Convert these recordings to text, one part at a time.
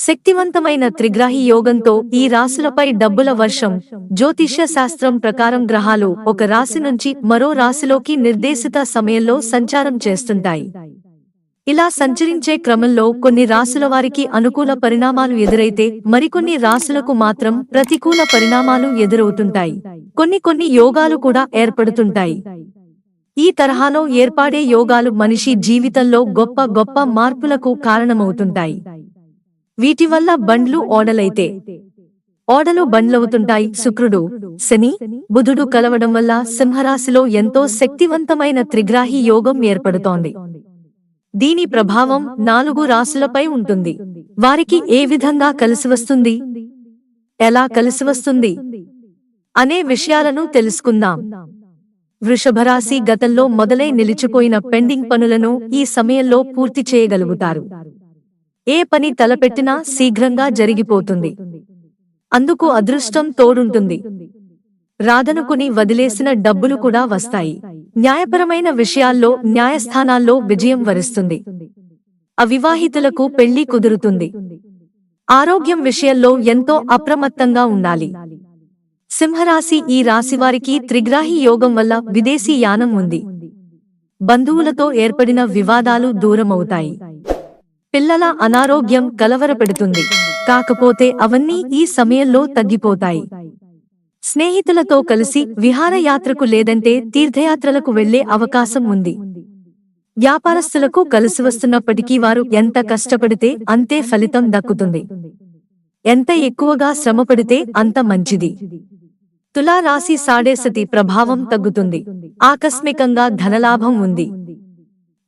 శక్తివంతమైన త్రిగ్రాహి యోగంతో ఈ రాశులపై డబ్బుల వర్షం. జ్యోతిష్య శాస్త్రం ప్రకారం గ్రహాలు ఒక రాశి నుంచి మరో రాశిలోకి నిర్దేశిత సమయంలో సంచారం చేస్తుంటాయి. ఇలా సంచరించే క్రమంలో కొన్ని రాశుల వారికి అనుకూల పరిణామాలు ఎదురైతే మరికొన్ని రాశులకు మాత్రం ప్రతికూల పరిణామాలు ఎదురవుతుంటాయి. కొన్ని యోగాలు కూడా ఏర్పడుతుంటాయి. ఈ తరహాలో ఏర్పాడే యోగాలు మనిషి జీవితంలో గొప్ప మార్పులకు కారణమవుతుంటాయి. వీటి వల్ల బండ్లు ఓడలైతే ఓడలు బండ్లవుతుంటాయి. శుక్రుడు, శని, బుధుడు కలవడం వల్ల సింహరాశిలో ఎంతో శక్తివంతమైన త్రిగ్రాహి యోగం ఏర్పడుతోంది. దీని ప్రభావం 4 రాశులపై ఉంటుంది. వారికి ఏ విధంగా కలిసివస్తుంది, ఎలా కలిసివస్తుంది అనే విషయాలను తెలుసుకుందాం. వృషభరాశి గతంలో మొదలై నిలిచిపోయిన పెండింగ్ పనులను ఈ సమయంలో పూర్తి చేయగలుగుతారు. ఏ పని తలపెట్టినా శీఘ్రంగా జరిగిపోతుంది. అందుకు అదృష్టం తోడుంటుంది. రాదనుకుని వదిలేసిన డబ్బులు కూడా వస్తాయి. న్యాయపరమైన విషయాల్లో న్యాయస్థానాల్లో విజయం వరిస్తుంది. అవివాహితులకు పెళ్లి కుదురుతుంది. ఆరోగ్యం విషయంలో ఎంతో అప్రమత్తంగా ఉండాలి. సింహరాశి ఈ రాశివారికి త్రిగ్రాహి యోగం వల్ల విదేశీ యానం ఉంది. బంధువులతో ఏర్పడిన వివాదాలు దూరమవుతాయి. పిల్లల అనారోగ్యం కలవరపెడుతుంది. కాకపోతే అవన్నీ ఈ సమయంలో తగ్గిపోతాయి. స్నేహితులతో కలిసి విహారయాత్రకు లేదంటే తీర్థయాత్రలకు వెళ్లే అవకాశం ఉంది. వ్యాపారస్తులకు కలిసివస్తున్నప్పటికీ వారు ఎంత కష్టపడితే అంతే ఫలితం దక్కుతుంది. ఎంత ఎక్కువగా శ్రమపడితే అంత మంచిది. తులా రాశి సాడేసతి ప్రభావం తగ్గుతుంది. ఆకస్మికంగా ధనలాభం ఉంది.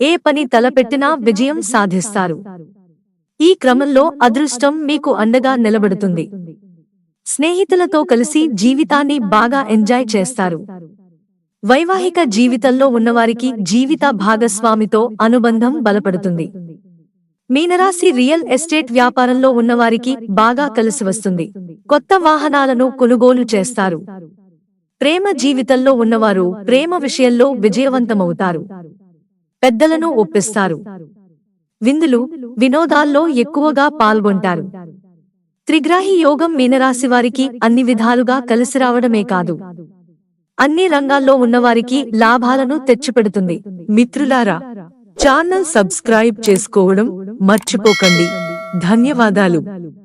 ఏ పని తలపెట్టినా విజయం సాధిస్తారు. ఈ క్రమంలో అదృష్టం మీకు అండగా నిలబడుతుంది. స్నేహితులతో కలిసి జీవితాన్ని బాగా ఎంజాయ్ చేస్తారు. వైవాహిక జీవితంలో ఉన్నవారికి జీవిత భాగస్వామితో అనుబంధం బలపడుతుంది. మీనరాశి రియల్ ఎస్టేట్ వ్యాపారంలో ఉన్నవారికి బాగా కలిసివస్తుంది. కొత్త వాహనాలను కొనుగోలు చేస్తారు. ప్రేమ జీవితంలో ఉన్నవారు ప్రేమ విషయంలో విజయవంతమవుతారు. పెద్దలను ఒప్పిస్తారు. విందులు, వినోదాల్లో ఎక్కువగా పాల్గొంటారు. త్రిగ్రాహి యోగం మీనరాశి వారికి అన్ని విధాలుగా కలిసిరావడమే కాదు, అన్ని రంగాల్లో ఉన్నవారికి లాభాలను తెచ్చిపెడుతుంది. మిత్రులారా, ఛానల్ సబ్స్క్రైబ్ చేసుకోవడం మర్చిపోకండి. ధన్యవాదాలు.